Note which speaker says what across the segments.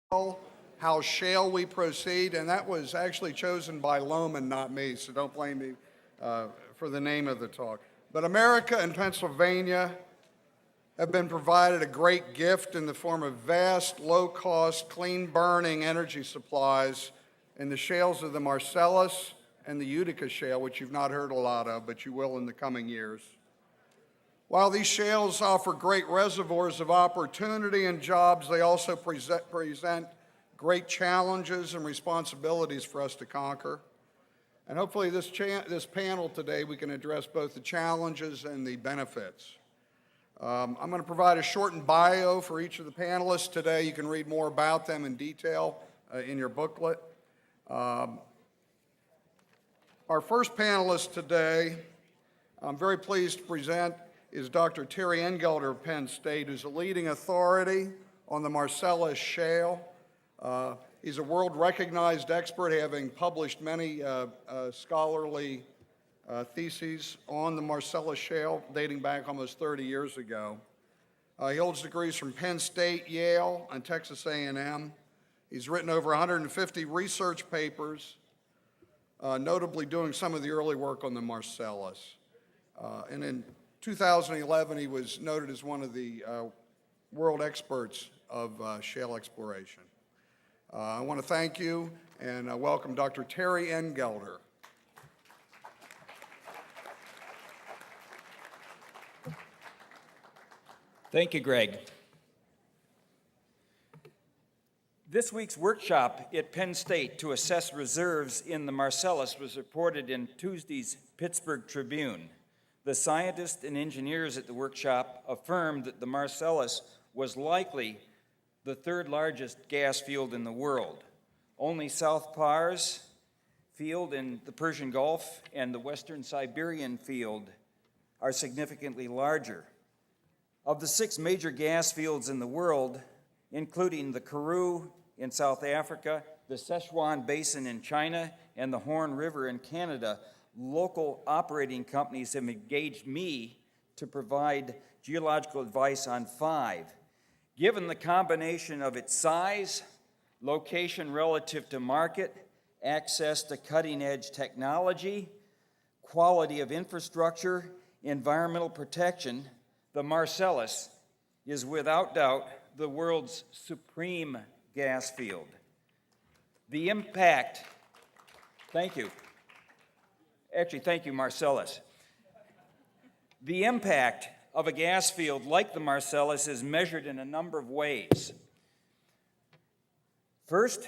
Speaker 1: How shall we proceed? And that was actually chosen by Lohman, not me, so don't blame me for the name of the talk. But America and Pennsylvania have been provided a great gift in the form of vast, low-cost, clean-burning energy supplies in the shales of the Marcellus and the Utica Shale, which you've not heard a lot of, but you will in the coming years. While these shales offer great reservoirs of opportunity and jobs, they also present great challenges and responsibilities for us to conquer. And hopefully this panel today, we can address both the challenges and the benefits. I'm going to provide a shortened bio for each of the panelists today. You can read more about them in detail in your booklet. Our first panelist today, I'm very pleased to present, is Dr. Terry Engelder of Penn State, who's a leading authority on the Marcellus Shale. He's a world-recognized expert, having published many scholarly theses on the Marcellus Shale dating back almost 30 years ago. He holds degrees from Penn State, Yale, and Texas A&M. He's written over 150 research papers, notably doing some of the early work on the Marcellus. And in 2011, he was noted as one of the world experts of shale exploration. I want to thank you and welcome Dr. Terry Engelder.
Speaker 2: Thank you, Greg. This week's workshop at Penn State to assess reserves in the Marcellus was reported in Tuesday's Pittsburgh Tribune. The scientists and engineers at the workshop affirmed that the Marcellus was likely the third largest gas field in the world. Only South Pars field in the Persian Gulf and the Western Siberian field are significantly larger. Of the 6 major gas fields in the world, including the Karoo in South Africa, the Sichuan Basin in China, and the Horn River in Canada, local operating companies have engaged me to provide geological advice on 5. Given the combination of its size, location relative to market, access to cutting-edge technology, quality of infrastructure, environmental protection, the Marcellus is without doubt the world's supreme gas field. The impact, thank you, Marcellus. The impact of a gas field like the Marcellus is measured in a number of ways. First,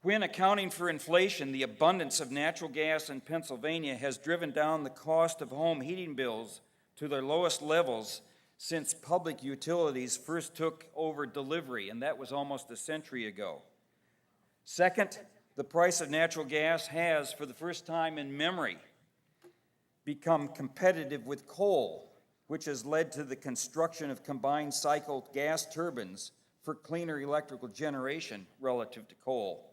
Speaker 2: when accounting for inflation, the abundance of natural gas in Pennsylvania has driven down the cost of home heating bills to their lowest levels since public utilities first took over delivery, and that was almost a century ago. Second, the price of natural gas has, for the first time in memory, become competitive with coal, which has led to the construction of combined cycle gas turbines for cleaner electrical generation relative to coal.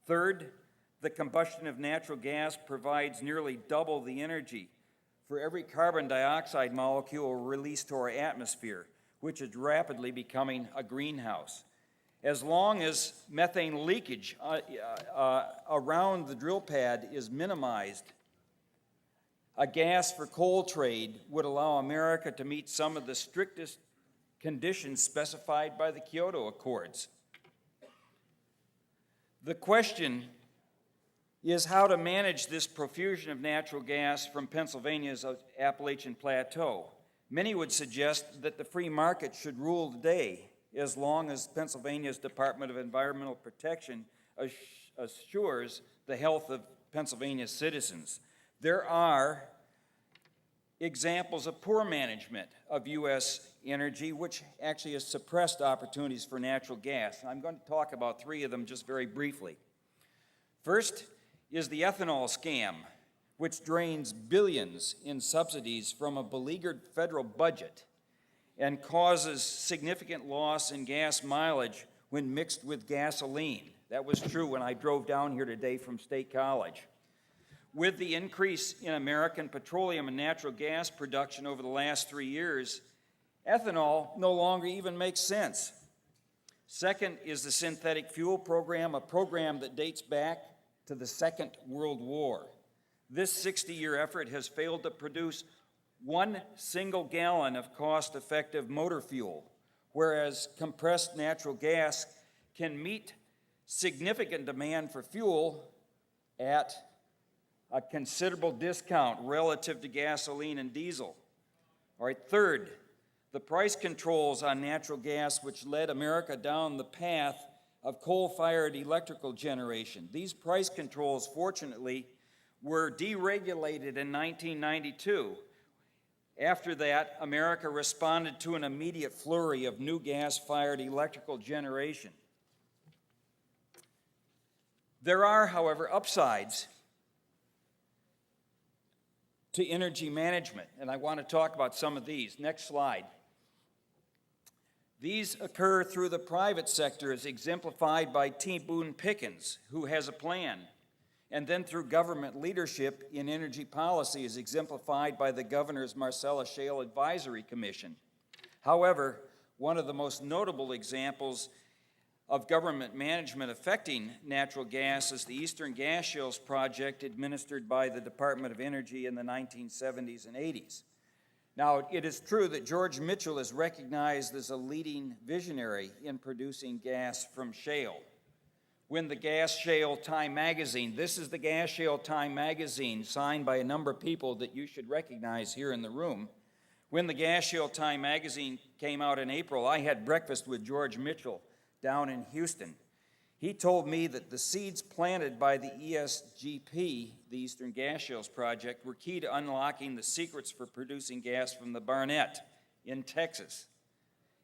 Speaker 2: Third, the combustion of natural gas provides nearly double the energy for every carbon dioxide molecule released to our atmosphere, which is rapidly becoming a greenhouse. As long as methane leakage around the drill pad is minimized, a gas for coal trade would allow America to meet some of the strictest conditions specified by the Kyoto Accords. The question is how to manage this profusion of natural gas from Pennsylvania's Appalachian Plateau. Many would suggest that the free market should rule the day, as long as Pennsylvania's Department of Environmental Protection assures the health of Pennsylvania's citizens. There are examples of poor management of U.S. energy, which actually has suppressed opportunities for natural gas. I'm going to talk about 3 of them just very briefly. First is the ethanol scam, which drains billions in subsidies from a beleaguered federal budget and causes significant loss in gas mileage when mixed with gasoline. That was true when I drove down here today from State College. With the increase in American petroleum and natural gas production over the last 3 years, ethanol no longer even makes sense. Second is the synthetic fuel program, a program that dates back to the Second World War. This 60-year effort has failed to produce 1 single gallon of cost-effective motor fuel, whereas compressed natural gas can meet significant demand for fuel at a considerable discount relative to gasoline and diesel. All right, third, the price controls on natural gas which led America down the path of coal-fired electrical generation. These price controls, fortunately, were deregulated in 1992. After that, America responded to an immediate flurry of new gas-fired electrical generation. There are, however, upsides to energy management, and I want to talk about some of these. Next slide. These occur through the private sector, as exemplified by T. Boone Pickens, who has a plan, and then through government leadership in energy policy, as exemplified by the governor's Marcellus Shale Advisory Commission. However, one of the most notable examples of government management affecting natural gas is the Eastern Gas Shales project administered by the Department of Energy in the 1970s and 80s. Now, it is true that George Mitchell is recognized as a leading visionary in producing gas from shale. When the Gas Shale Time magazine, this is the Gas Shale Time magazine signed by a number of people that you should recognize here in the room. When the Gas Shale Time magazine came out in April, I had breakfast with George Mitchell down in Houston. He told me that the seeds planted by the ESGP, the Eastern Gas Shales Project, were key to unlocking the secrets for producing gas from the Barnett in Texas.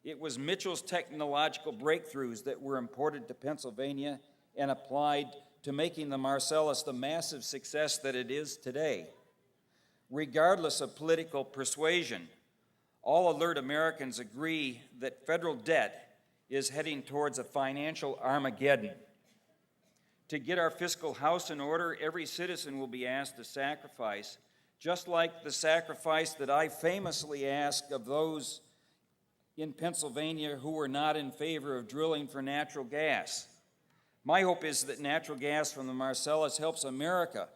Speaker 2: It was Mitchell's technological breakthroughs that were imported to Pennsylvania and applied to making the Marcellus the massive success that it is today. Regardless of political persuasion, all alert Americans agree that federal debt is heading towards a financial Armageddon. To get our fiscal house in order, every citizen will be asked to sacrifice, just like the sacrifice that I famously asked of those in Pennsylvania who were not in favor of drilling for natural gas. My hope is that natural gas from the Marcellus helps America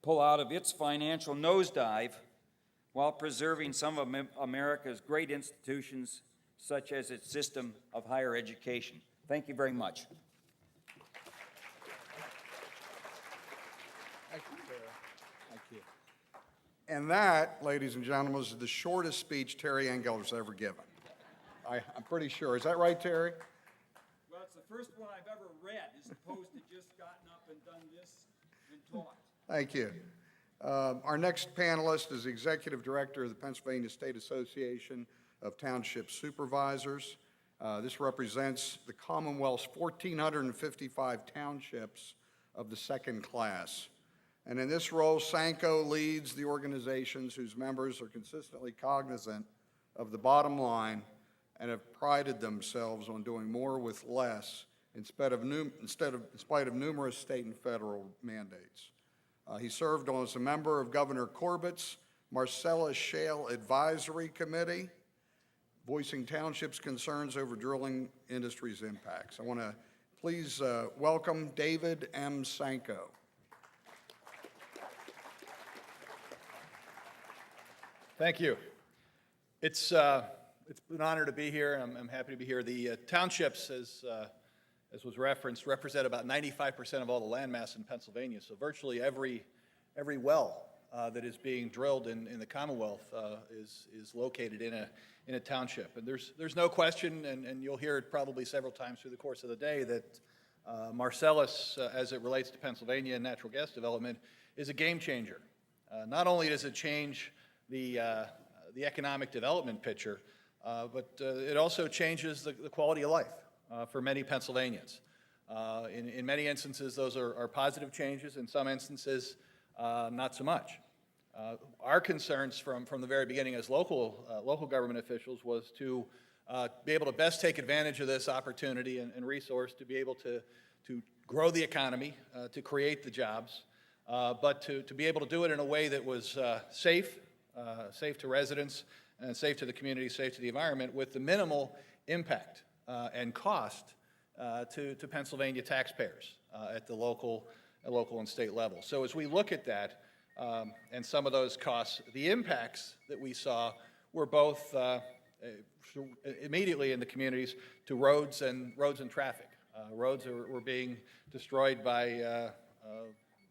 Speaker 2: pull out of its financial nosedive while preserving some of America's great institutions, such as its system of higher education. Thank you very much.
Speaker 1: Thank you, Terry. Thank you. And that, ladies and gentlemen, is the shortest speech Terry Engeller's ever given. I'm pretty sure. Is that right, Terry?
Speaker 2: Well, it's the first one I've ever read, as opposed to just gotten up and done this and talked.
Speaker 1: Thank you. Our next panelist is the Executive Director of the Pennsylvania State Association of Township Supervisors. This represents the Commonwealth's 1,455 townships of the second class. And in this role, Sanko leads the organizations whose members are consistently cognizant of the bottom line and have prided themselves on doing more with less in spite of numerous state and federal mandates. He served as a member of Governor Corbett's Marcellus Shale Advisory Committee, voicing townships' concerns over drilling industry's impacts. I want to please welcome David M. Sanko.
Speaker 3: Thank you. It's an honor to be here, and I'm happy to be here. The townships, as was referenced, represent about 95% of all the land mass in Pennsylvania. So virtually every well that is being drilled in the Commonwealth is located in a township. And there's no question, and you'll hear it probably several times through the course of the day, that Marcellus, as it relates to Pennsylvania and natural gas development, is a game changer. Not only does it change the economic development picture, but it also changes the quality of life for many Pennsylvanians. In many instances, those are positive changes. In some instances, not so much. Our concerns from the very beginning as local government officials was to be able to best take advantage of this opportunity and resource to be able to grow the economy, to create the jobs, but to be able to do it in a way that was safe to residents, and safe to the community, safe to the environment, with the minimal impact and cost to Pennsylvania taxpayers at the local and state level. So as we look at that and some of those costs, the impacts that we saw were both immediately in the communities to roads and traffic. Roads were being destroyed by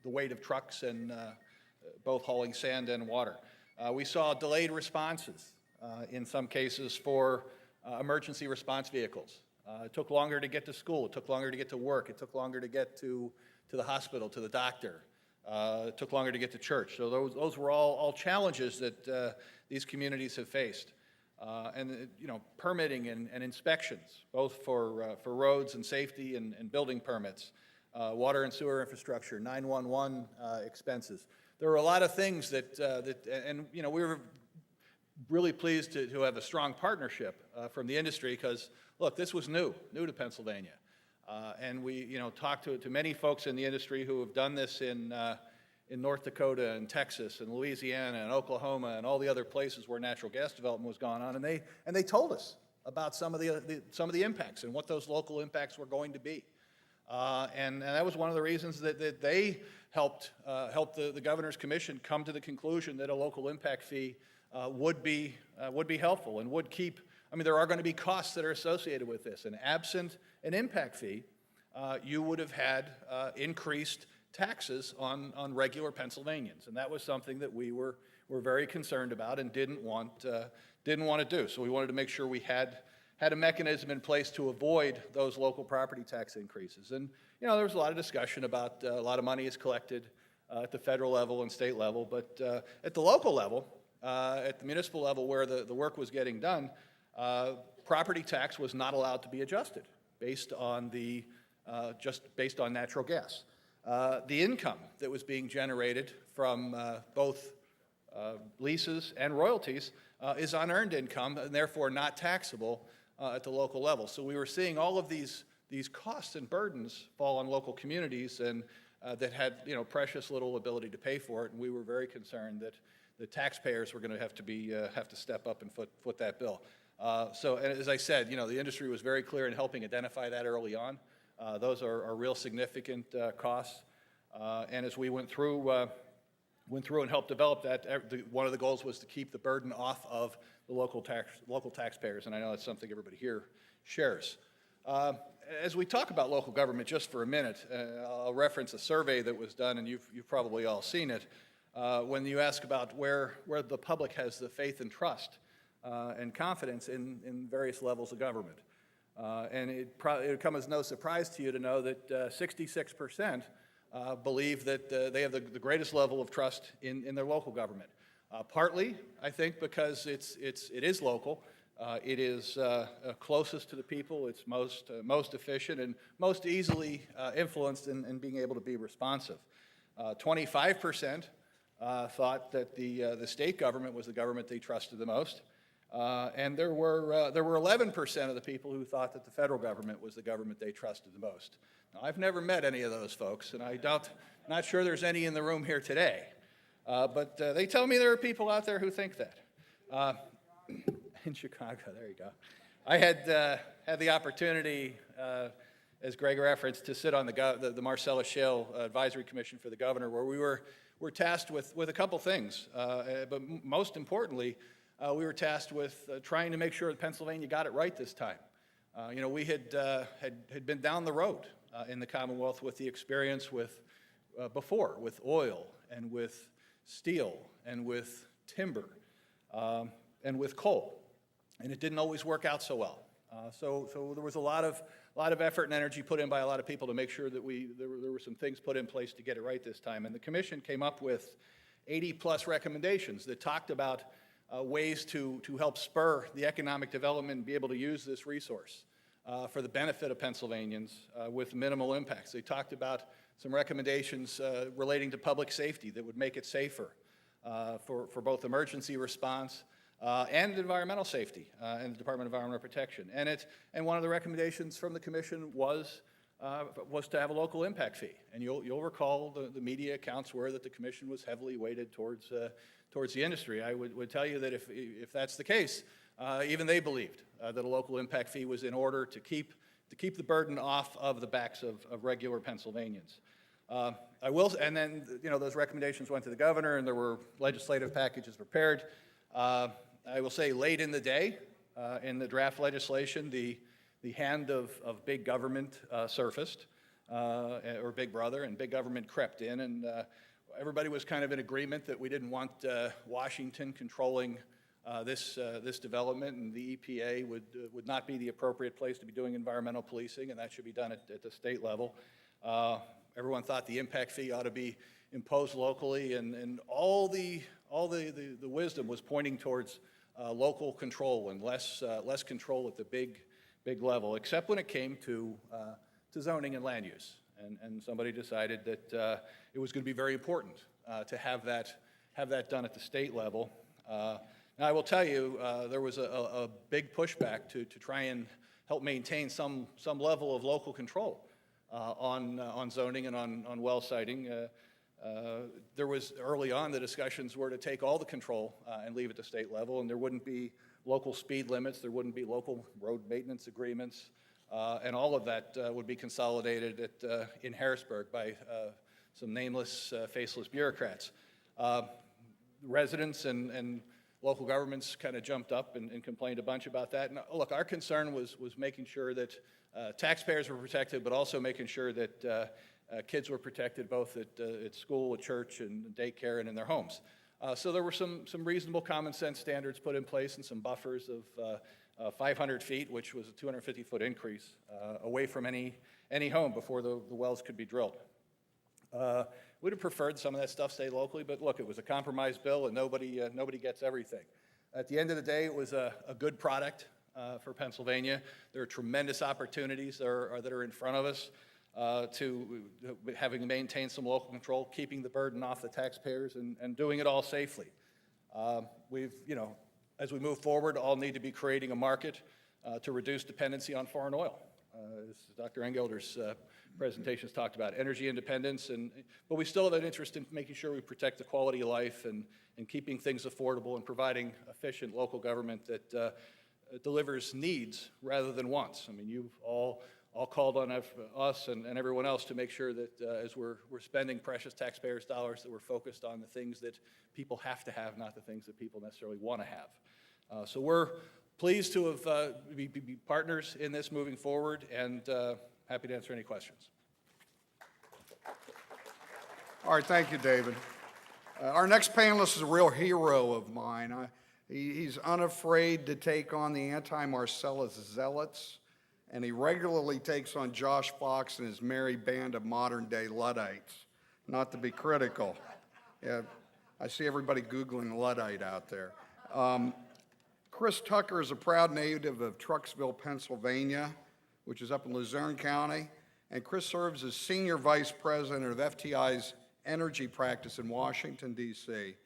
Speaker 3: the weight of trucks and both hauling sand and water. We saw delayed responses in some cases for emergency response vehicles. It took longer to get to school. It took longer to get to work. It took longer to get to the hospital, to the doctor. It took longer to get to church. So those were all challenges that these communities have faced. And permitting and inspections, both for roads and safety and building permits, water and sewer infrastructure, 911 expenses. There were a lot of things and we were really pleased to have a strong partnership from the industry because, look, this was new to Pennsylvania. And we, talked to many folks in the industry who have done this in North Dakota and Texas and Louisiana and Oklahoma and all the other places where natural gas development was going on, and they told us about some of the impacts and what those local impacts were going to be, and that was one of the reasons that they helped the Governor's Commission come to the conclusion that a local impact fee would be helpful and would keep. I mean, there are going to be costs that are associated with this, and absent an impact fee, you would have had increased taxes on regular Pennsylvanians, and that was something that we were very concerned about and didn't want to do. So we wanted to make sure we had a mechanism in place to avoid those local property tax increases. And there was a lot of discussion about a lot of money is collected at the federal level and state level, but at the local level, at the municipal level where the work was getting done, property tax was not allowed to be adjusted based on just based on natural gas. The income that was being generated from both leases and royalties is unearned income and therefore not taxable at the local level. So we were seeing all of these costs and burdens fall on local communities and that had precious little ability to pay for it, and we were very concerned that the taxpayers were going to have to step up and foot that bill. So as I said, the industry was very clear in helping identify that early on. Those are real significant costs, and as we went through and helped develop that, one of the goals was to keep the burden off of the local taxpayers, and I know that's something everybody here shares. As we talk about local government just for a minute, I'll reference a survey that was done, and you've probably all seen it, when you ask about where the public has the faith and trust and confidence in various levels of government. And it would come as no surprise to you to know that 66% believe that they have the greatest level of trust in their local government. Partly, I think, because it is local. It is closest to the people. It's most efficient and most easily influenced in being able to be responsive. 25% thought that the state government was the government they trusted the most. And there were 11% of the people who thought that the federal government was the government they trusted the most. Now, I've never met any of those folks, and not sure there's any in the room here today. But they tell me there are people out there who think that. In Chicago, there you go. I had the opportunity, as Greg referenced, to sit on the Marcellus Shale Advisory Commission for the governor, where we were tasked with a couple things, but most importantly, we were tasked with trying to make sure that Pennsylvania got it right this time. We had been down the road in the Commonwealth with the experience before with oil and with steel and with timber and with coal, and it didn't always work out so well. So there was a lot of effort and energy put in by a lot of people to make sure that there were some things put in place to get it right this time. And the commission came up with 80+ recommendations that talked about ways to help spur the economic development and be able to use this resource for the benefit of Pennsylvanians with minimal impacts. They talked about some recommendations relating to public safety that would make it safer for both emergency response and environmental safety and the Department of Environmental Protection. And one of the recommendations from the commission was to have a local impact fee. And you'll recall the media accounts were that the commission was heavily weighted towards the industry. I would tell you that if that's the case, even they believed that a local impact fee was in order to keep to keep the burden off of the backs of regular Pennsylvanians. I will, and then, those recommendations went to the governor, and there were legislative packages prepared. I will say late in the day, in the draft legislation, the hand of big government surfaced, or Big Brother, and big government crept in, and everybody was kind of in agreement that we didn't want Washington controlling this development, and the EPA would not be the appropriate place to be doing environmental policing, and that should be done at the state level. Everyone thought the impact fee ought to be imposed locally, and all the wisdom was pointing towards local control and less control at the big level, except when it came to zoning and land use. And somebody decided that it was going to be very important to have that done at the state level. Now, I will tell you, there was a big pushback to try and help maintain some level of local control on zoning and on well siting. There was, early on, the discussions were to take all the control and leave it to state level, and there wouldn't be local speed limits, there wouldn't be local road maintenance agreements, and all of that would be consolidated in Harrisburg by some nameless, faceless bureaucrats. Residents and local governments kind of jumped up and complained a bunch about that. And look, our concern was making sure that taxpayers were protected, but also making sure that kids were protected both at school, at church, and daycare, and in their homes. So there were some reasonable common sense standards put in place and some buffers of 500 feet, which was a 250-foot increase, away from any home before the wells could be drilled. We'd have preferred some of that stuff stay locally, but look, it was a compromise bill, and nobody gets everything. At the end of the day, it was a good product for Pennsylvania. There are tremendous opportunities that are in front of us to having maintained some local control, keeping the burden off the taxpayers, and doing it all safely. As we move forward, all need to be creating a market to reduce dependency on foreign oil. As Dr. Engelder's presentations talked about, energy independence, but we still have an interest in making sure we protect the quality of life and keeping things affordable and providing efficient local government that delivers needs rather than wants. I mean, you've all called on us and everyone else to make sure that as we're spending precious taxpayers' dollars, that we're focused on the things that people have to have, not the things that people necessarily want to have. So we're pleased to have be partners in this moving forward, and happy to answer any questions.
Speaker 1: All right, thank you, David. Our next panelist is a real hero of mine. He's unafraid to take on the anti-Marcellus zealots, and he regularly takes on Josh Fox and his merry band of modern-day Luddites. Not to be critical. Yeah, I see everybody Googling Luddite out there. Chris Tucker is a proud native of Trucksville, Pennsylvania, which is up in Luzerne County, and Chris serves as Senior Vice President of FTI's Energy Practice in Washington, D.C.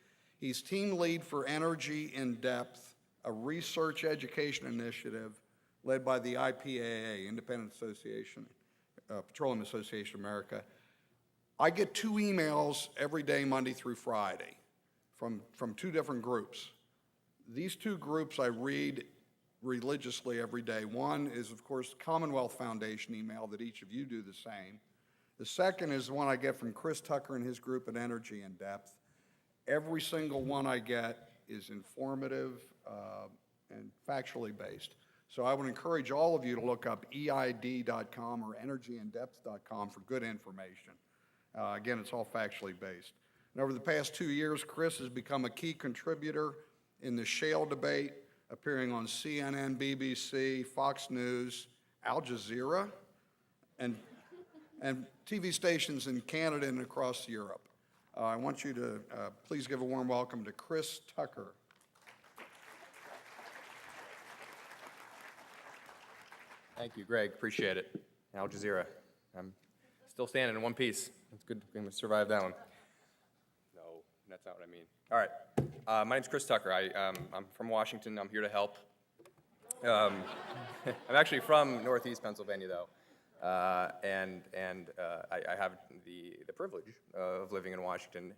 Speaker 1: He's team lead for Energy in Depth, a research education initiative led by the IPAA, Independent Association, Petroleum Association of America. I get 2 emails every day, Monday through Friday, from 2 different groups. These 2 groups I read religiously every day. One is, of course, the Commonwealth Foundation email that each of you do the same. The second is the one I get from Chris Tucker and his group at Energy in Depth. Every single one I get is informative and factually based. So I would encourage all of you to look up EID.com or energyindepth.com for good information. Again, it's all factually based. And over the past 2 years, Chris has become a key contributor in the shale debate, appearing on CNN, BBC, Fox News, Al Jazeera, and TV stations in Canada and across Europe. I want you to please give a warm welcome to Chris Tucker.
Speaker 4: Thank you, Greg. Appreciate it. Al Jazeera. I'm still standing in one piece. It's good to survive that one. No, that's not what I mean. All right. My name's Chris Tucker. I'm from Washington. I'm here to help. I'm actually from Northeast Pennsylvania, though, and I have the privilege of living in Washington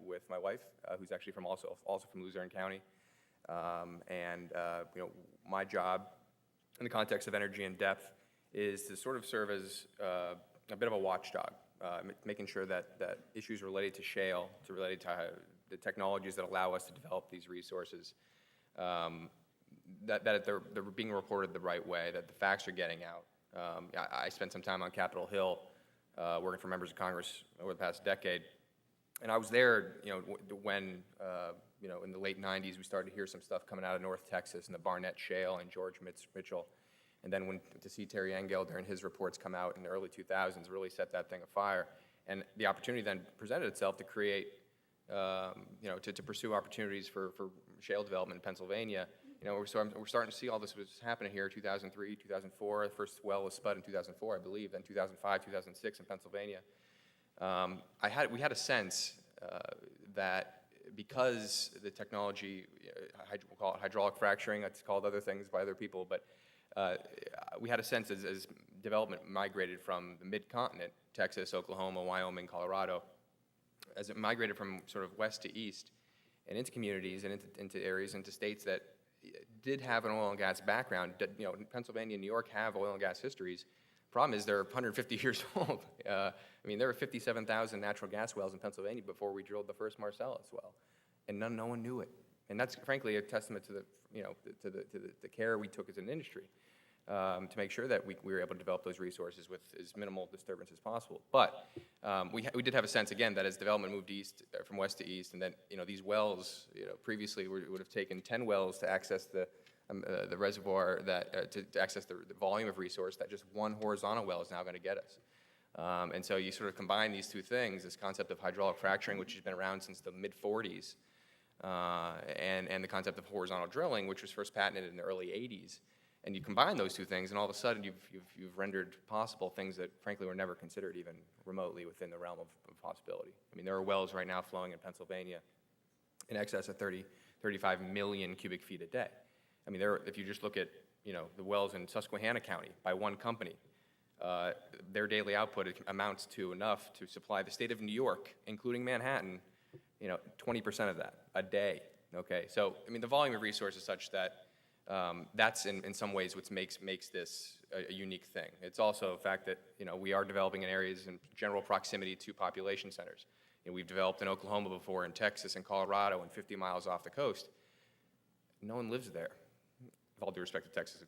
Speaker 4: with my wife, who's actually also from Luzerne County, and my job in the context of Energy in Depth is to sort of serve as a bit of a watchdog, making sure that issues related to shale, related to the technologies that allow us to develop these resources, that they're being reported the right way, that the facts are getting out. I spent some time on Capitol Hill working for members of Congress over the past decade, and I was there, when, in the late 90s, we started to hear some stuff coming out of North Texas and the Barnett Shale and George Mitchell. And then to see Terry Engel during his reports come out in the early 2000s really set that thing afire. And the opportunity then presented itself to create, to pursue opportunities for shale development in Pennsylvania. We're starting to see all this was happening here, 2003, 2004. The first well was spud in 2004, I believe, then 2005, 2006 in Pennsylvania. We had a sense that because the technology, we'll call it hydraulic fracturing, it's called other things by other people, but we had a sense as development migrated from the mid-continent, Texas, Oklahoma, Wyoming, Colorado, as it migrated from sort of west to east and into communities and into areas, into states that did have an oil and gas background. Pennsylvania and New York have oil and gas histories. Problem is they're 150 years old. There were 57,000 natural gas wells in Pennsylvania before we drilled the first Marcellus well, and no one knew it. And that's frankly a testament to the care we took as an industry to make sure that we were able to develop those resources with as minimal disturbance as possible. But we did have a sense, again, that as development moved east, from west to east, and then these wells, previously would have taken 10 wells to access the reservoir, to access the volume of resource that just one horizontal well is now going to get us. And so you sort of combine these two things, this concept of hydraulic fracturing, which has been around since the mid-40s, and the concept of horizontal drilling, which was first patented in the early 80s. And you combine those two things, and all of a sudden you've rendered possible things that frankly were never considered even remotely within the realm of possibility. There are wells right now flowing in Pennsylvania in excess of 35 million cubic feet a day. If you just look at the wells in Susquehanna County by one company, their daily output amounts to enough to supply the state of New York, including Manhattan, 20% of that a day. Okay, so the volume of resource is such that that's in some ways what makes this a unique thing. It's also a fact that we are developing in areas in general proximity to population centers. We've developed in Oklahoma before, in Texas, and Colorado, and 50 miles off the coast. No one lives there. With all due respect to Texas,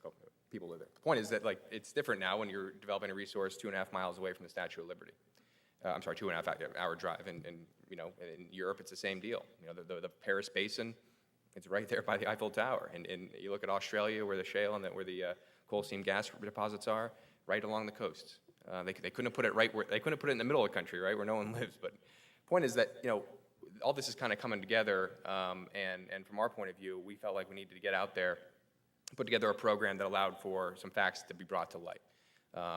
Speaker 4: people live there. The point is that it's different now when you're developing a resource 2.5 miles away from the Statue of Liberty. 2.5 hour drive. And in Europe, it's the same deal. The Paris Basin, it's right there by the Eiffel Tower. And you look at Australia, where the shale and where the coal seam gas deposits are, right along the coast. They couldn't have put it they couldn't have put it in the middle of the country, right, where no one lives. But the point is that all this is kind of coming together. And from our point of view, we felt like we needed to get out there, put together a program that allowed for some facts to be brought to light.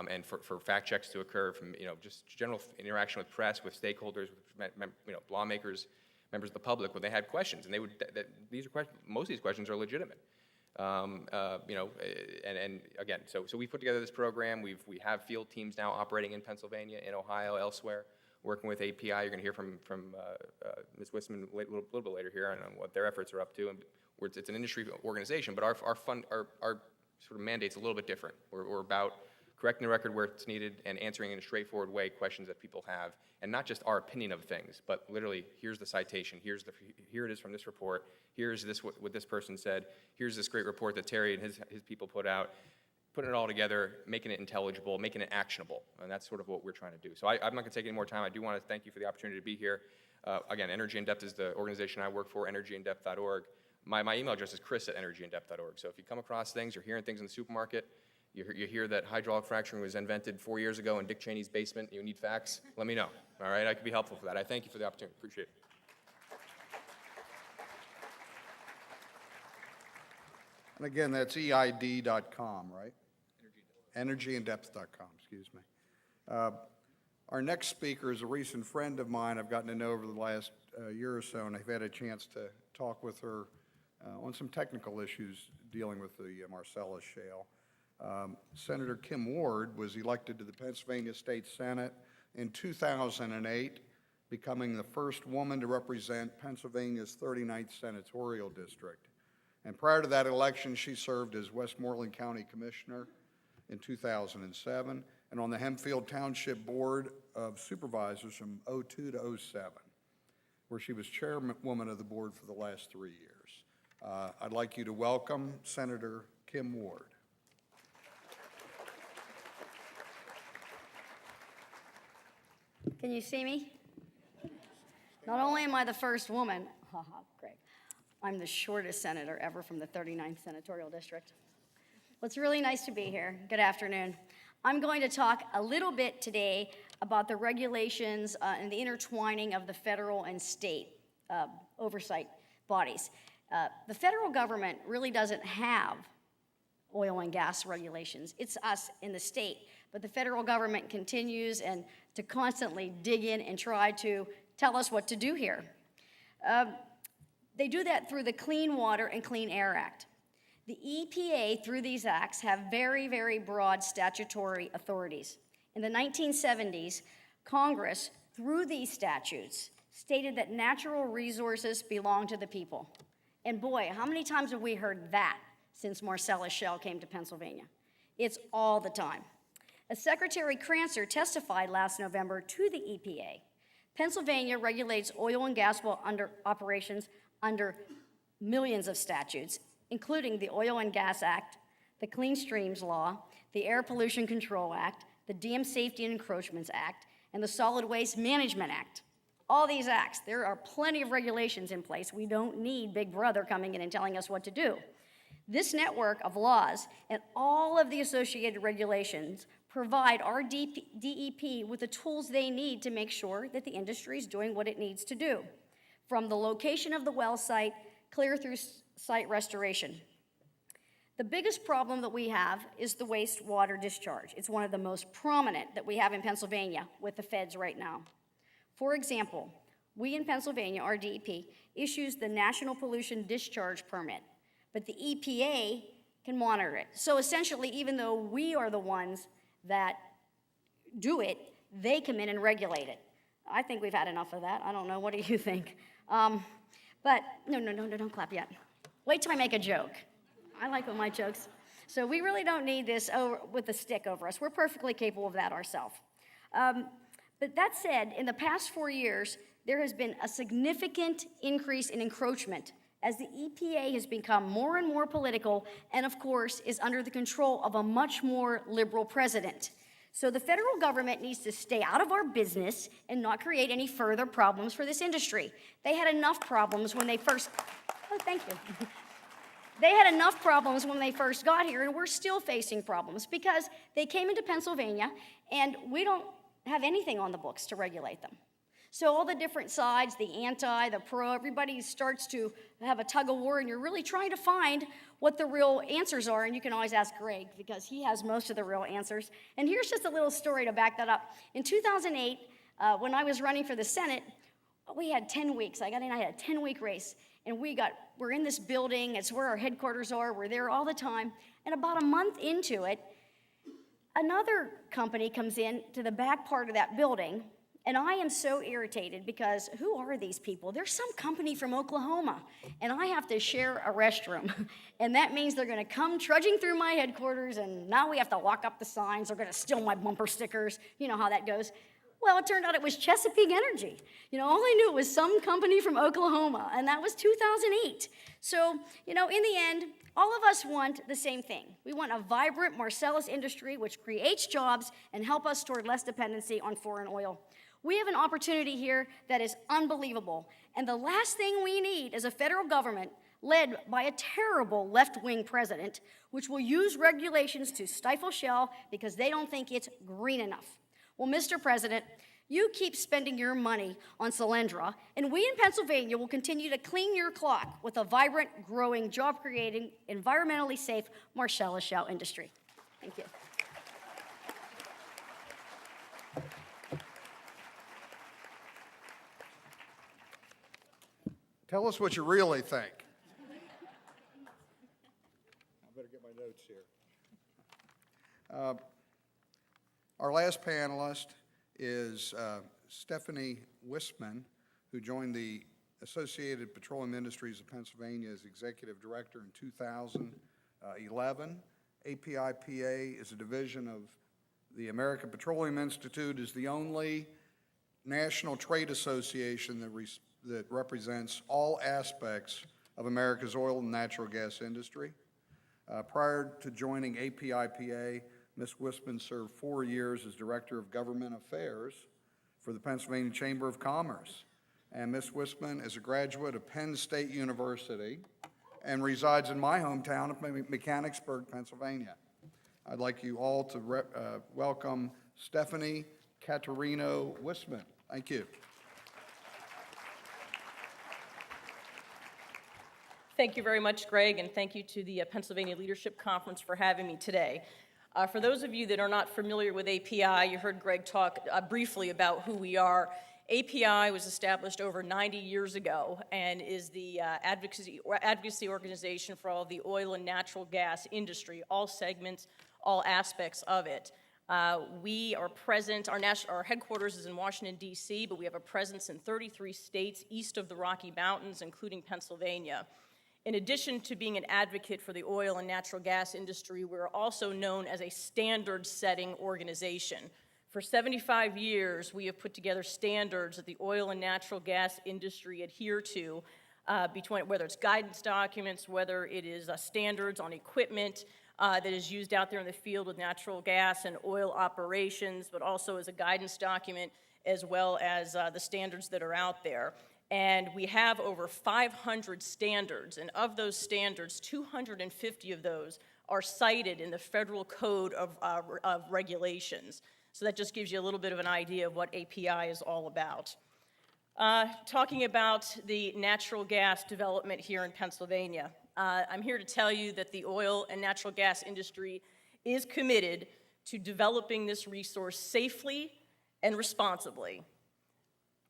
Speaker 4: And for fact checks to occur from just general interaction with press, with stakeholders, with lawmakers, members of the public when they had questions, and most of these questions are legitimate. And again, so we put together this program. We have field teams now operating in Pennsylvania, in Ohio, elsewhere, working with API. You're going to hear from Ms. Wisman a little bit later here on what their efforts are up to. And it's an industry organization, but our sort of mandate's a little bit different. We're about correcting the record where it's needed and answering in a straightforward way questions that people have, and not just our opinion of things, but literally, here's the citation, here it is from this report, here's what this person said, here's this great report that Terry and his people put out, putting it all together, making it intelligible, making it actionable, and that's sort of what we're trying to do. So I'm not going to take any more time. I do want to thank you for the opportunity to be here. Again, Energy in Depth is the organization I work for, energyindepth.org. My email address is chris@energyindepth.org. So if you come across things, you're hearing things in the supermarket, you hear that hydraulic fracturing was invented 4 years ago in Dick Cheney's basement, you need facts, let me know. All right, I could be helpful for that. I thank you for the opportunity. Appreciate it.
Speaker 1: And again, that's EID.com, right? Energyindepth.com, excuse me. Our next speaker is a recent friend of mine I've gotten to know over the last year or so, and I've had a chance to talk with her on some technical issues dealing with the Marcellus Shale. Senator Kim Ward was elected to the Pennsylvania State Senate in 2008, becoming the first woman to represent Pennsylvania's 39th Senatorial District. And prior to that election, she served as Westmoreland County Commissioner in 2007, and on the Hempfield Township Board of Supervisors from '02 to '07, where she was chairwoman of the board for the last 3 years. I'd like you to welcome Senator Kim Ward.
Speaker 5: Can you see me? Not only am I the first woman, haha, Greg, I'm the shortest senator ever from the 39th Senatorial District. Well, it's really nice to be here. Good afternoon. I'm going to talk a little bit today about the regulations and the intertwining of the federal and state oversight bodies. The federal government really doesn't have oil and gas regulations. It's us in the state. But the federal government continues and to constantly dig in and try to tell us what to do here. They do that through the Clean Water and Clean Air Act. The EPA, through these acts, have very, very broad statutory authorities. In the 1970s, Congress, through these statutes, stated that natural resources belong to the people. And boy, how many times have we heard that since Marcellus Shale came to Pennsylvania? It's all the time. As Secretary Crancer testified last November to the EPA, Pennsylvania regulates oil and gas well operations under millions of statutes, including the Oil and Gas Act, the Clean Streams Law, the Air Pollution Control Act, the Dam Safety and Encroachments Act, and the Solid Waste Management Act. All these acts, there are plenty of regulations in place. We don't need Big Brother coming in and telling us what to do. This network of laws and all of the associated regulations provide our DEP with the tools they need to make sure that the industry is doing what it needs to do, from the location of the well site clear through site restoration. The biggest problem that we have is the wastewater discharge. It's one of the most prominent that we have in Pennsylvania with the feds right now. For example, we in Pennsylvania, our DEP, issues the National Pollution Discharge Permit, but the EPA can monitor it. So essentially, even though we are the ones that do it, they come in and regulate it. I think we've had enough of that. I don't know. What do you think? But no, don't clap yet. Wait till I make a joke. I like my jokes. So we really don't need this with a stick over us. We're perfectly capable of that ourselves. But that said, in the past 4 years, there has been a significant increase in encroachment as the EPA has become more and more political and, of course, is under the control of a much more liberal president. So the federal government needs to stay out of our business and not create any further problems for this industry. They had enough problems when they first, thank you. They had enough problems when they first got here, and we're still facing problems because they came into Pennsylvania, and we don't have anything on the books to regulate them. So all the different sides, the anti, the pro, everybody starts to have a tug of war, and you're really trying to find what the real answers are, and you can always ask Greg because he has most of the real answers. And here's just a little story to back that up. In 2008, when I was running for the Senate, we had 10 weeks. I got in, I had a 10-week race, and we're in this building. It's where our headquarters are. We're there all the time. And about a month into it, another company comes in to the back part of that building, and I am so irritated because who are these people? They're some company from Oklahoma, and I have to share a restroom. And that means they're going to come trudging through my headquarters, and now we have to lock up the signs. They're going to steal my bumper stickers. You know how that goes. Well, it turned out it was Chesapeake Energy. All I knew was some company from Oklahoma, and that was 2008. So, in the end, all of us want the same thing. We want a vibrant Marcellus industry which creates jobs and help us toward less dependency on foreign oil. We have an opportunity here that is unbelievable, and the last thing we need is a federal government led by a terrible left-wing president, which will use regulations to stifle Shale because they don't think it's green enough. Well, Mr. President, you keep spending your money on Solyndra, and we in Pennsylvania will continue to clean your clock with a vibrant, growing, job-creating, environmentally safe Marcellus Shale industry. Thank you.
Speaker 1: Tell us what you really think. I better get my notes here. Our last panelist is Stephanie Wisman, who joined the Associated Petroleum Industries of Pennsylvania as Executive Director in 2011. APIPA is a division of the American Petroleum Institute, is the only national trade association that represents all aspects of America's oil and natural gas industry. Prior to joining APIPA, Ms. Wisman served 4 years as Director of Government Affairs for the Pennsylvania Chamber of Commerce. And Ms. Wisman is a graduate of Penn State University and resides in my hometown of Mechanicsburg, Pennsylvania. I'd like you all to welcome Stephanie Caterino Wisman. Thank you.
Speaker 6: Thank you very much, Greg, and thank you to the Pennsylvania Leadership Conference for having me today. For those of you that are not familiar with API, you heard Greg talk briefly about who we are. API was established over 90 years ago and is the advocacy organization for all the oil and natural gas industry, all segments, all aspects of it. We are present, our headquarters is in Washington, D.C., but we have a presence in 33 states east of the Rocky Mountains, including Pennsylvania. In addition to being an advocate for the oil and natural gas industry, we're also known as a standard-setting organization. For 75 years, we have put together standards that the oil and natural gas industry adhere to, between whether it's guidance documents, whether it is standards on equipment that is used out there in the field with natural gas and oil operations, but also as a guidance document, as well as the standards that are out there. And we have over 500 standards, and of those standards, 250 of those are cited in the Federal Code of Regulations. So that just gives you a little bit of an idea of what API is all about. Talking about the natural gas development here in Pennsylvania, I'm here to tell you that the oil and natural gas industry is committed to developing this resource safely and responsibly.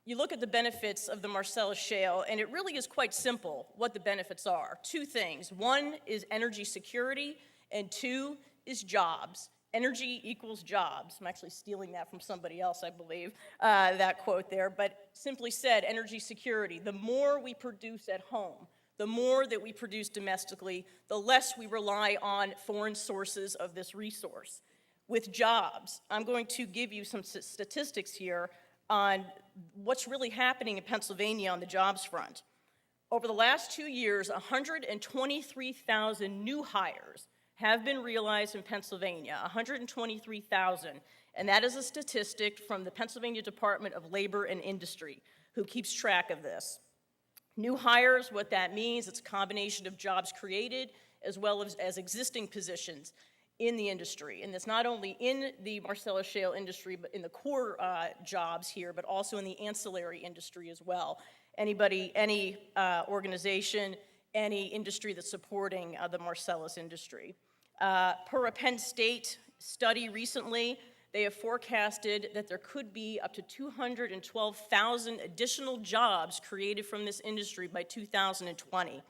Speaker 6: You look at the benefits of the Marcellus Shale, and it really is quite simple what the benefits are. Two things. One is energy security, and two is jobs. Energy equals jobs. I'm actually stealing that from somebody else, I believe, that quote there. But simply said, energy security. The more we produce at home, the more that we produce domestically, the less we rely on foreign sources of this resource. With jobs, I'm going to give you some statistics here on what's really happening in Pennsylvania on the jobs front. Over the last 2 years, 123,000 new hires have been realized in Pennsylvania, 123,000, and that is a statistic from the Pennsylvania Department of Labor and Industry, who keeps track of this. New hires, what that means, it's a combination of jobs created as well as existing positions in the industry. And it's not only in the Marcellus Shale industry, but in the core jobs here, but also in the ancillary industry as well. Any organization, any industry that's supporting the Marcellus industry. Per a Penn State study recently, they have forecasted that there could be up to 212,000 additional jobs created from this industry by 2020.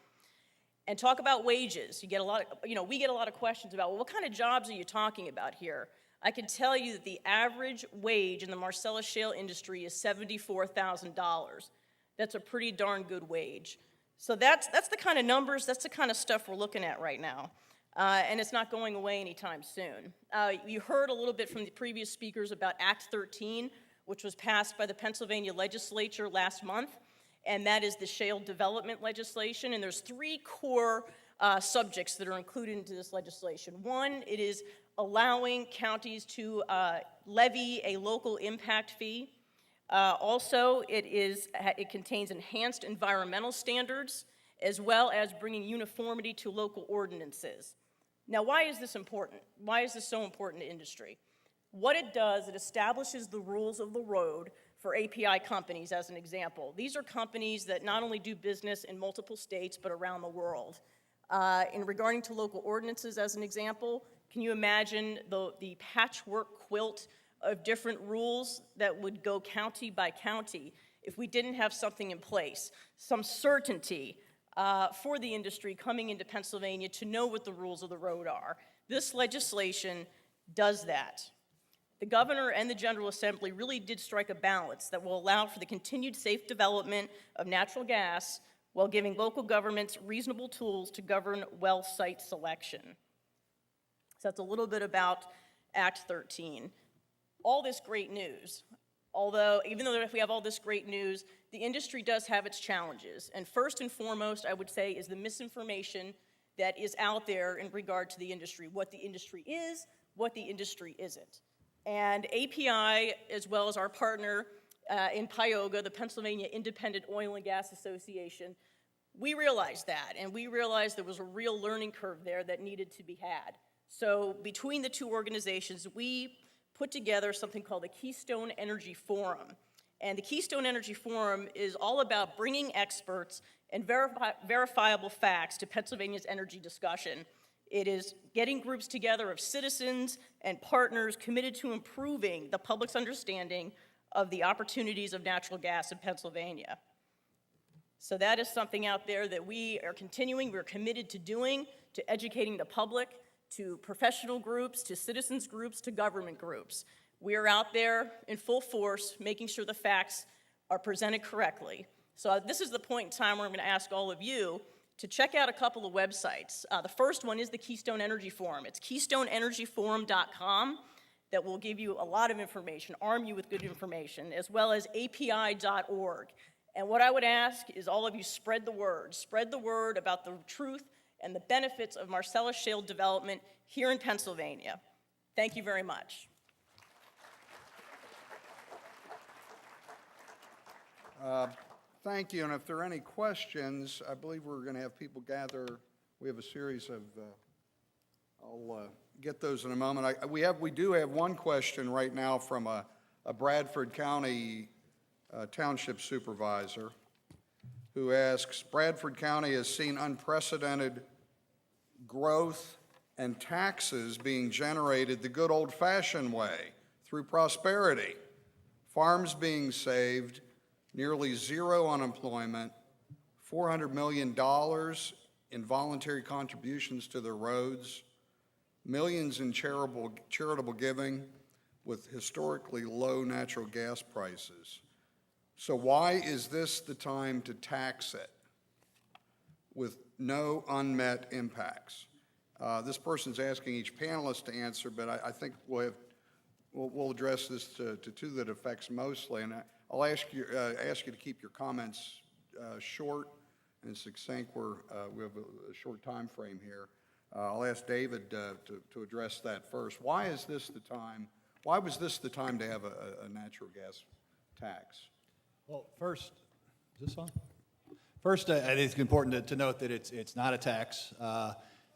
Speaker 6: And talk about wages. We get a lot of questions about, well, what kind of jobs are you talking about here? I can tell you that the average wage in the Marcellus Shale industry is $74,000. That's a pretty darn good wage. So that's the kind of numbers, that's the kind of stuff we're looking at right now. And it's not going away anytime soon. You heard a little bit from the previous speakers about Act 13, which was passed by the Pennsylvania legislature last month, and that is the shale development legislation. And there's three core subjects that are included into this legislation. One, it is allowing counties to levy a local impact fee. Also, it contains enhanced environmental standards, as well as bringing uniformity to local ordinances. Now, why is this important? Why is this so important to industry? What it does, it establishes the rules of the road for API companies, as an example. These are companies that not only do business in multiple states, but around the world. In regarding to local ordinances, as an example, can you imagine the patchwork quilt of different rules that would go county by county if we didn't have something in place, some certainty for the industry coming into Pennsylvania to know what the rules of the road are? This legislation does that. The governor and the General Assembly really did strike a balance that will allow for the continued safe development of natural gas while giving local governments reasonable tools to govern well site selection. So that's a little bit about Act 13. All this great news, even though we have all this great news, the industry does have its challenges. And first and foremost, I would say, is the misinformation that is out there in regard to the industry, what the industry is, what the industry isn't. And API, as well as our partner in PIOGA, the Pennsylvania Independent Oil and Gas Association, we realized that, and we realized there was a real learning curve there that needed to be had. So between the two organizations, we put together something called the Keystone Energy Forum. And the Keystone Energy Forum is all about bringing experts and verifiable facts to Pennsylvania's energy discussion. It is getting groups together of citizens and partners committed to improving the public's understanding of the opportunities of natural gas in Pennsylvania. So that is something out there that we are continuing, we're committed to doing, to educating the public, to professional groups, to citizens groups, to government groups. We are out there in full force, making sure the facts are presented correctly. So this is the point in time where I'm going to ask all of you to check out a couple of websites. The first one is the Keystone Energy Forum. It's KeystoneEnergyForum.com. That will give you a lot of information, arm you with good information, as well as API.org. And what I would ask is all of you spread the word about the truth and the benefits of Marcellus Shale development here in Pennsylvania. Thank you very much.
Speaker 1: Thank you, and if there are any questions, I believe we're going to have people gather. We have a series of, I'll get those in a moment. We do have one question right now from a Bradford County Township Supervisor who asks, Bradford County has seen unprecedented growth and taxes being generated the good old-fashioned way, through prosperity, farms being saved, nearly zero unemployment, $400 million in voluntary contributions to the roads, millions in charitable giving with historically low natural gas prices. So why is this the time to tax it with no unmet impacts? This person's asking each panelist to answer, but I think we'll address this to two that affects mostly, and I'll ask you to keep your comments short and succinct. We have a short time frame here. I'll ask David to address that first. Why is this the time? Why was this the time to have a natural gas tax?
Speaker 3: Well, first, is this on? First, I think it's important to note that it's not a tax,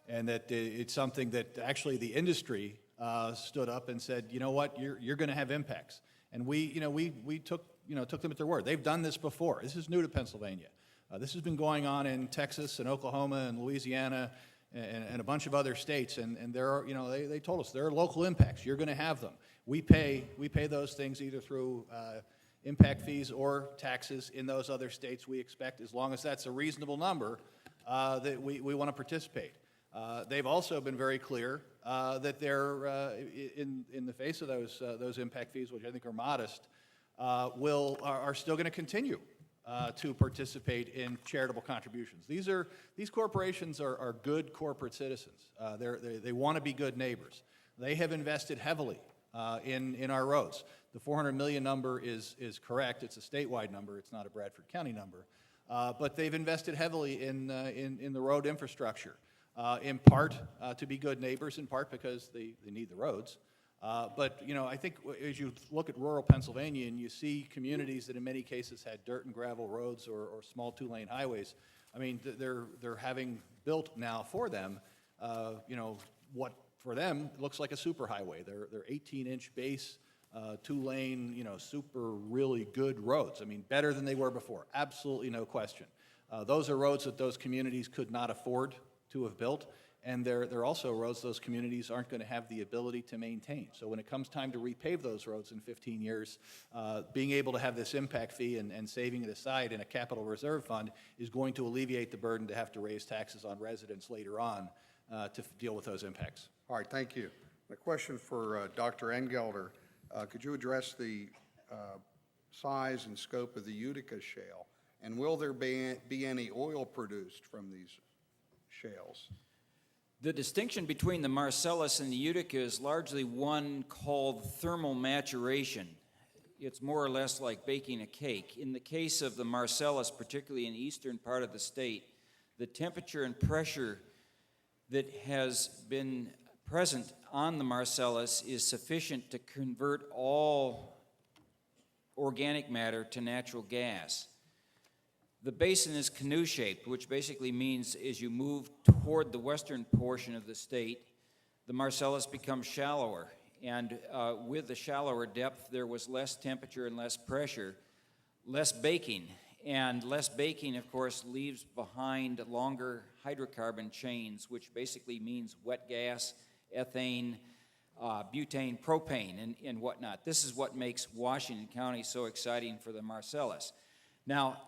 Speaker 3: and that it's something that actually the industry stood up and said, you know what, you're going to have impacts, and we took them at their word. They've done this before. This is new to Pennsylvania. This has been going on in Texas and Oklahoma and Louisiana and a bunch of other states, and there are, they told us there are local impacts. You're going to have them. We pay those things either through impact fees or taxes in those other states. We expect, as long as that's a reasonable number, that we want to participate. They've also been very clear that they're, in the face of those impact fees, which I think are modest, are still going to continue to participate in charitable contributions. These corporations are good corporate citizens. They want to be good neighbors. They have invested heavily in our roads. The $400 million number is correct. It's a statewide number. It's not a Bradford County number. But they've invested heavily in the road infrastructure, in part to be good neighbors, in part because they need the roads. But I think as you look at rural Pennsylvania and you see communities that in many cases had dirt and gravel roads or small two-lane highways, I mean, they're having built now for them, what for them looks like a superhighway. They're 18-inch base, two-lane, super really good roads. I mean, better than they were before, absolutely no question. Those are roads that those communities could not afford to have built. And they're also roads those communities aren't going to have the ability to maintain. So when it comes time to repave those roads in 15 years, being able to have this impact fee and saving it aside in a capital reserve fund is going to alleviate the burden to have to raise taxes on residents later on to deal with those impacts.
Speaker 1: All right, thank you. A question for Dr. Engelder. Could you address the size and scope of the Utica Shale? And will there be any oil produced from these shales?
Speaker 2: The distinction between the Marcellus and the Utica is largely one called thermal maturation. It's more or less like baking a cake. In the case of the Marcellus, particularly in the eastern part of the state, the temperature and pressure that has been present on the Marcellus is sufficient to convert all organic matter to natural gas. The basin is canoe-shaped, which basically means as you move toward the western portion of the state, the Marcellus becomes shallower. And with the shallower depth, there was less temperature and less pressure, less baking. And less baking, of course, leaves behind longer hydrocarbon chains, which basically means wet gas, ethane, butane, propane, and whatnot. This is what makes Washington County so exciting for the Marcellus. Now,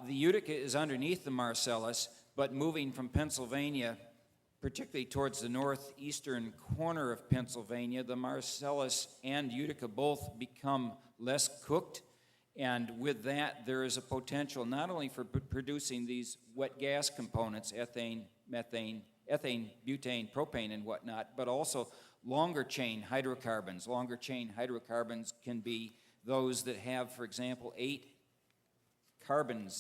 Speaker 2: the Utica is underneath the Marcellus, but moving from Pennsylvania, particularly towards the northeastern corner of Pennsylvania, the Marcellus and Utica both become less cooked, and with that, there is a potential not only for producing these wet gas components, ethane, methane, ethane, butane, propane, and whatnot, but also longer chain hydrocarbons. Longer chain hydrocarbons can be those that have, for example, 8 carbon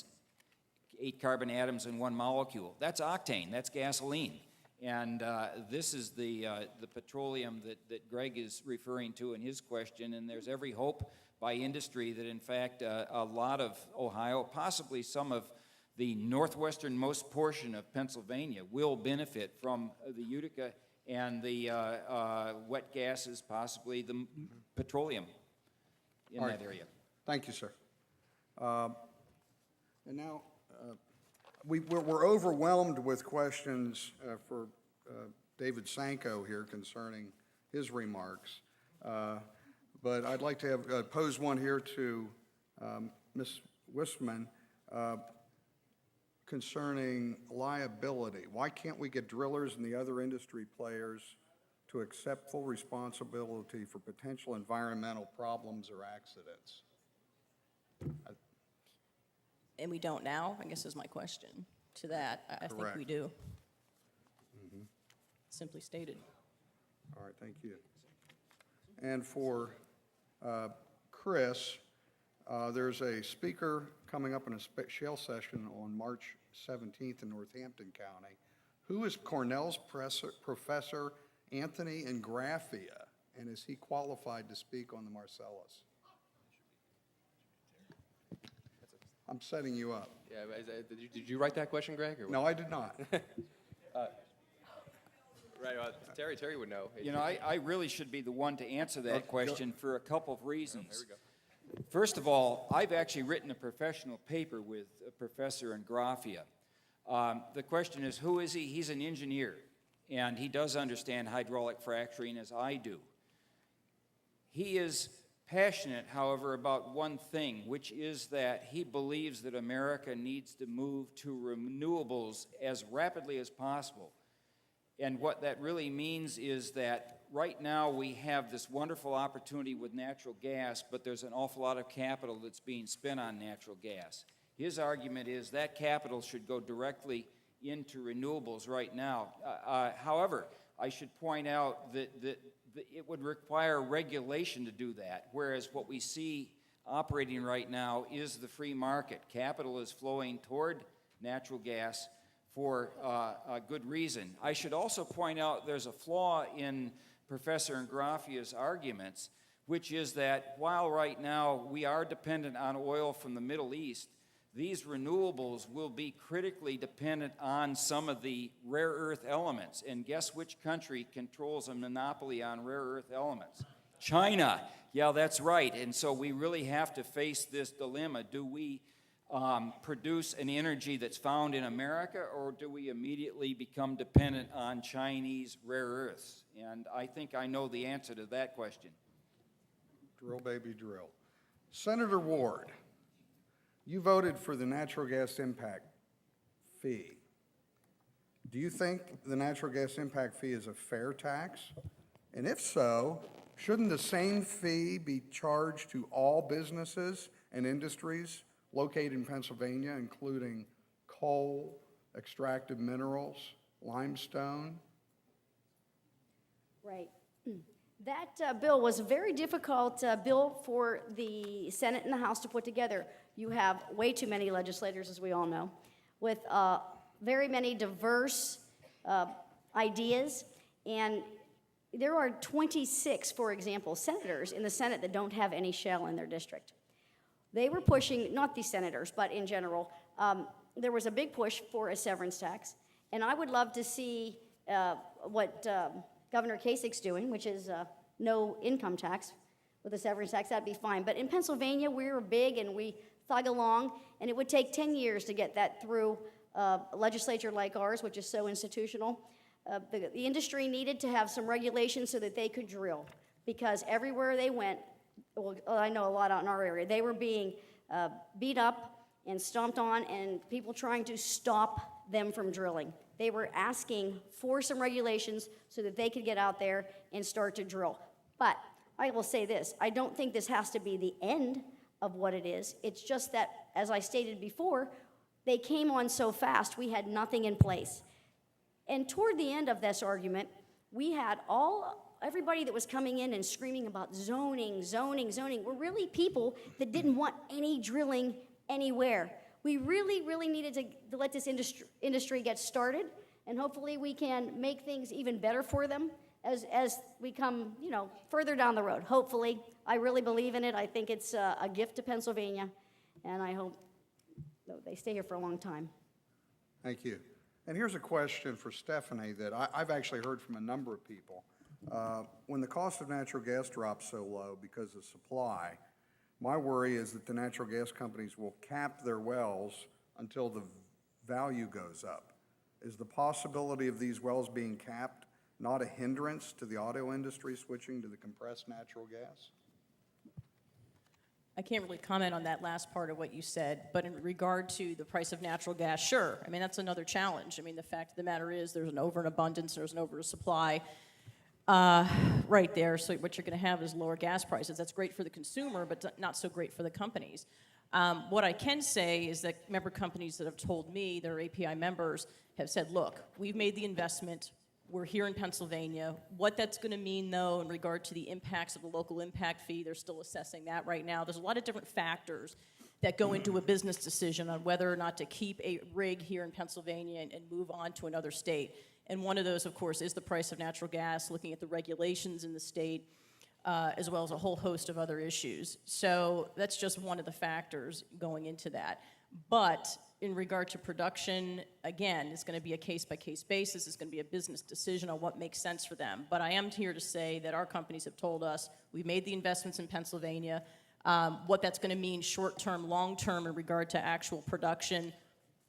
Speaker 2: atoms in one molecule. That's octane, that's gasoline. And this is the petroleum that Greg is referring to in his question, and there's every hope by industry that in fact a lot of Ohio, possibly some of the northwesternmost portion of Pennsylvania will benefit from the Utica and the wet gases, possibly the petroleum in
Speaker 1: All
Speaker 2: that
Speaker 1: right. area. Thank you, sir. And now, we're overwhelmed with questions for David Sanko here concerning his remarks. But I'd like to have, pose one here to Ms. Wistman concerning liability. Why can't we get drillers and the other industry players to accept full responsibility for potential environmental problems or accidents?
Speaker 6: And we don't now, I guess is my question to that. I think
Speaker 1: Correct.
Speaker 6: we do. Simply stated.
Speaker 1: All right, thank you. And for Chris, there's a speaker coming up in a Shale session on March 17th in Northampton County. Who is Cornell's Professor Anthony Ingraffia, and is he qualified to speak on the Marcellus? I'm setting you up.
Speaker 4: Yeah, did you write that question, Greg? Or what?
Speaker 1: No, I did not.
Speaker 4: Right, Terry would know.
Speaker 2: You know, I really should be the one to answer that question for a couple of reasons.
Speaker 4: There we go.
Speaker 2: First of all, I've actually written a professional paper with Professor Ingraffia. The question is, who is he? He's an engineer, and he does understand hydraulic fracturing as I do. He is passionate, however, about one thing, which is that he believes that America needs to move to renewables as rapidly as possible. And what that really means is that right now we have this wonderful opportunity with natural gas, but there's an awful lot of capital that's being spent on natural gas. His argument is that capital should go directly into renewables right now. However, I should point out that it would require regulation to do that, whereas what we see operating right now is the free market. Capital is flowing toward natural gas for a good reason. I should also point out there's a flaw in Professor Ingraffia's arguments, which is that while right now we are dependent on oil from the Middle East, these renewables will be critically dependent on some of the rare earth elements. And guess which country controls a monopoly on rare earth elements? China. Yeah, that's right. And so we really have to face this dilemma. Do we produce an energy that's found in America, or do we immediately become dependent on Chinese rare earths? And I think I know the answer to that question.
Speaker 1: Drill, baby, drill. Senator Ward, you voted for the natural gas impact fee. Do you think the natural gas impact fee is a fair tax? And if so, shouldn't the same fee be charged to all businesses and industries located in Pennsylvania, including coal, extractive minerals, limestone,
Speaker 5: Right. That bill was a very difficult bill for the Senate and the House to put together. You have way too many legislators, as we all know, with very many diverse ideas. And there are 26, for example, senators in the Senate that don't have any shale in their district. They were pushing, not these senators, but in general, there was a big push for a severance tax. And I would love to see what Governor Kasich's doing, which is no income tax with a severance tax. That'd be fine. But in Pennsylvania, we were big and we thug along, and it would take 10 years to get that through a legislature like ours, which is so institutional. The industry needed to have some regulations so that they could drill, because everywhere they went, well, I know a lot out in our area, they were being beat up and stomped on, and people trying to stop them from drilling. They were asking for some regulations so that they could get out there and start to drill. But I will say this, I don't think this has to be the end of what it is. It's just that, as I stated before, they came on so fast, we had nothing in place. And toward the end of this argument, we had everybody that was coming in and screaming about zoning were really people that didn't want any drilling anywhere. We really needed to let this industry get started, and hopefully we can make things even better for them as we come, further down the road. Hopefully, I really believe in it. I think it's a gift to Pennsylvania, and I hope that they stay here for a long time.
Speaker 1: Thank you. And here's a question for Stephanie that I've actually heard from a number of people. When the cost of natural gas drops so low because of supply, my worry is that the natural gas companies will cap their wells until the value goes up. Is the possibility of these wells being capped not a hindrance to the auto industry switching to the compressed natural gas?
Speaker 6: I can't really comment on that last part of what you said, but in regard to the price of natural gas, sure. I mean, that's another challenge. I mean, the fact of the matter is there's an overabundance, there's an oversupply right there. So what you're going to have is lower gas prices. That's great for the consumer, but not so great for the companies. What I can say is that member companies that have told me, their API members, have said, look, we've made the investment. We're here in Pennsylvania. What that's going to mean, though, in regard to the impacts of the local impact fee, they're still assessing that right now. There's a lot of different factors that go into a business decision on whether or not to keep a rig here in Pennsylvania and move on to another state. And one of those, of course, is the price of natural gas, looking at the regulations in the state, as well as a whole host of other issues. So that's just one of the factors going into that. But in regard to production, again, it's going to be a case-by-case basis. It's going to be a business decision on what makes sense for them. But I am here to say that our companies have told us we've made the investments in Pennsylvania. What that's going to mean short-term, long-term in regard to actual production,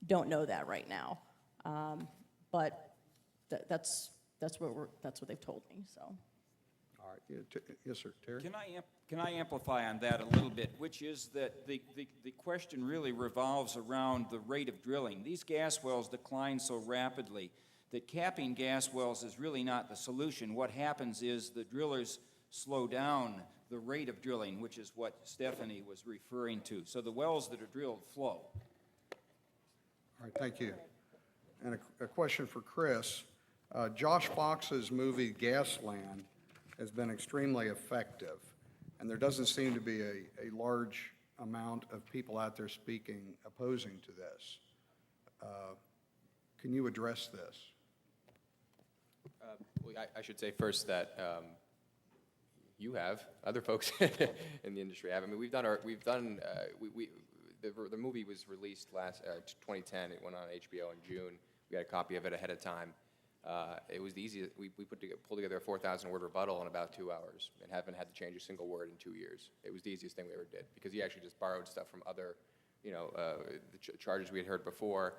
Speaker 6: don't know that right now. But that's what they've told me. So.
Speaker 1: All right. Yes, sir. Terry?
Speaker 2: Can I amplify on that a little bit, which is that the question really revolves around the rate of drilling. These gas wells decline so rapidly that capping gas wells is really not the solution. What happens is the drillers slow down the rate of drilling, which is what Stephanie was referring to. So the wells that are drilled flow.
Speaker 1: All right, thank you. And a question for Chris. Josh Fox's movie Gasland has been extremely effective, and there doesn't seem to be a large amount of people out there speaking opposing to this. Can you address this?
Speaker 4: Well, I should say first that you have, other folks in the industry have. I mean, the movie was released 2010. It went on HBO in June. We got a copy of it ahead of time. It was the easiest. We pulled together a 4,000-word rebuttal in about 2 hours and haven't had to change a single word in 2 years. It was the easiest thing we ever did because he actually just borrowed stuff from other, the charges we had heard before,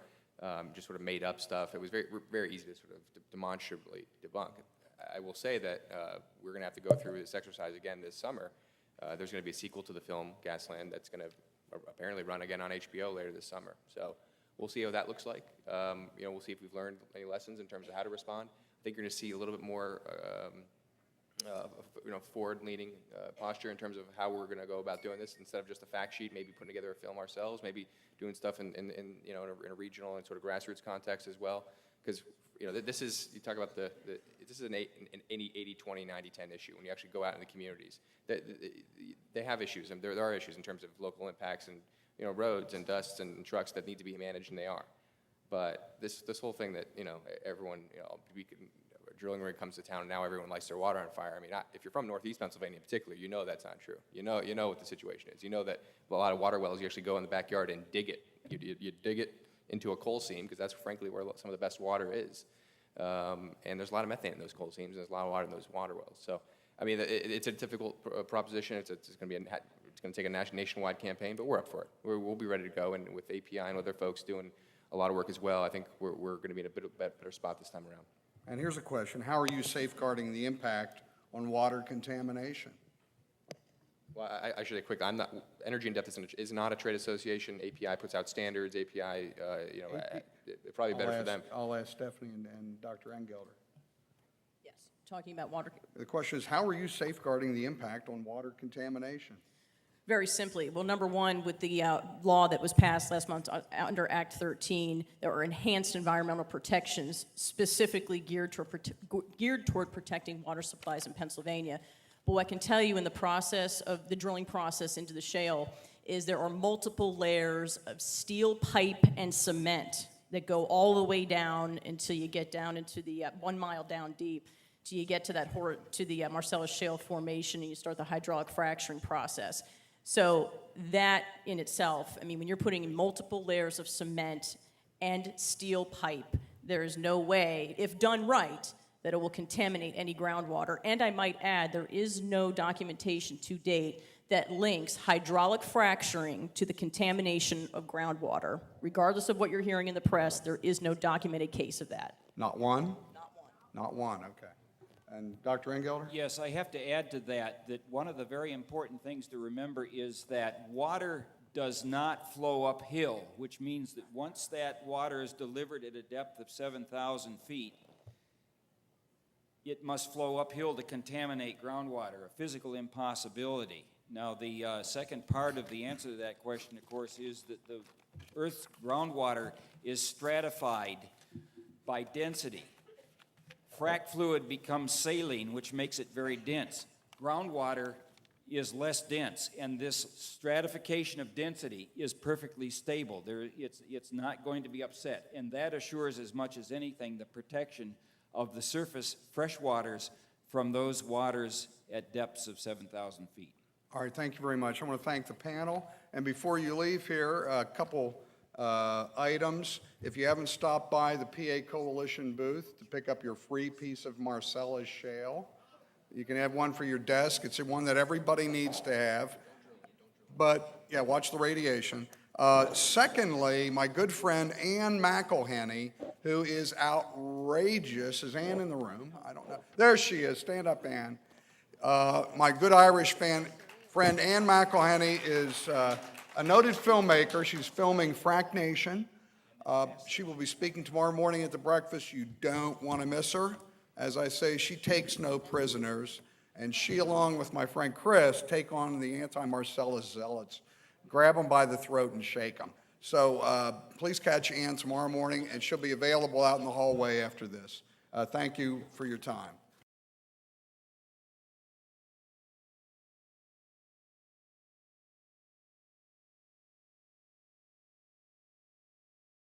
Speaker 4: just sort of made up stuff. It was very easy to sort of demonstrably debunk. I will say that we're going to have to go through this exercise again this summer. There's going to be a sequel to the film Gasland that's going to apparently run again on HBO later this summer. So we'll see how that looks like. We'll see if we've learned any lessons in terms of how to respond. I think you're going to see a little bit more, forward-leaning posture in terms of how we're going to go about doing this instead of just a fact sheet. Maybe putting together a film ourselves. Maybe doing stuff in a regional and sort of grassroots context as well. Because, you know, this is, you talk about this is an 80, 20, 90, 10 issue when you actually go out in the communities. They have issues, and there are issues in terms of local impacts and, you know, roads and dusts and trucks that need to be managed, and they are. But this whole thing that, you know, everyone, you know, a drilling rig comes to town and now everyone lights their water on fire. I mean, if you're from Northeast Pennsylvania in particular, you know that's not true. You know what the situation is. You know that a lot of water wells, you actually go in the backyard and dig it. You dig it into a coal seam, because that's frankly where some of the best water is. And there's a lot of methane in those coal seams, and there's a lot of water in those water wells. So, I mean, it's a difficult proposition. It's going to take a nationwide campaign, but we're up for it. We'll be ready to go, and with API and other folks doing a lot of work as well, I think we're going to be in a better spot this time around.
Speaker 1: And here's a question. How are you safeguarding the impact on water contamination?
Speaker 4: Well, I should say quickly, Energy in Depth is not a trade association. API puts out standards. API, you know, it's probably better for them.
Speaker 1: I'll ask Stephanie and Dr. Engelder.
Speaker 6: Yes, talking about water.
Speaker 1: The question is, how are you safeguarding the impact on water contamination?
Speaker 6: Very simply, well, number one, with the law that was passed last month under Act 13, there are enhanced environmental protections specifically geared toward protecting water supplies in Pennsylvania. But what I can tell you in the process of the drilling process into the shale is there are multiple layers of steel pipe and cement that go all the way down until you get down into the 1 mile down deep, till you get to the Marcellus Shale formation and you start the hydraulic fracturing process. So that in itself, I mean, when you're putting in multiple layers of cement and steel pipe, there is no way, if done right, that it will contaminate any groundwater. And I might add, there is no documentation to date that links hydraulic fracturing to the contamination of groundwater. Regardless of what you're hearing in the press, there is no documented case of that.
Speaker 1: Not one?
Speaker 6: Not one.
Speaker 1: Not one, okay. And Dr. Engelder?
Speaker 2: Yes, I have to add to that one of the very important things to remember is that water does not flow uphill, which means that once that water is delivered at a depth of 7,000 feet, it must flow uphill to contaminate groundwater, a physical impossibility. Now, the second part of the answer to that question, of course, is that the Earth's groundwater is stratified by density. Frac fluid becomes saline, which makes it very dense. Groundwater is less dense, and this stratification of density is perfectly stable. It's not going to be upset, and that assures as much as anything the protection of the surface fresh waters from those waters at depths of 7,000 feet.
Speaker 1: All right, thank you very much. I want to thank the panel. And before you leave here, a couple items. If you haven't stopped by the PA Coalition booth to pick up your free piece of Marcellus Shale, you can have one for your desk. It's one that everybody needs to have. But, yeah, watch the radiation. Secondly, my good friend Ann McElhenney, who is outrageous. Is Ann in the room? I don't know. There she is. Stand up, Ann. My good Irish friend Ann McElhenney is a noted filmmaker. She's filming Frack Nation. She will be speaking tomorrow morning at the breakfast. You don't want to miss her. As I say, she takes no prisoners. And she, along with my friend Chris, take on the anti-Marcellus zealots. Grab them by the throat and shake them. So please catch Ann tomorrow morning, and she'll be available out in the hallway after this. Thank you for your time.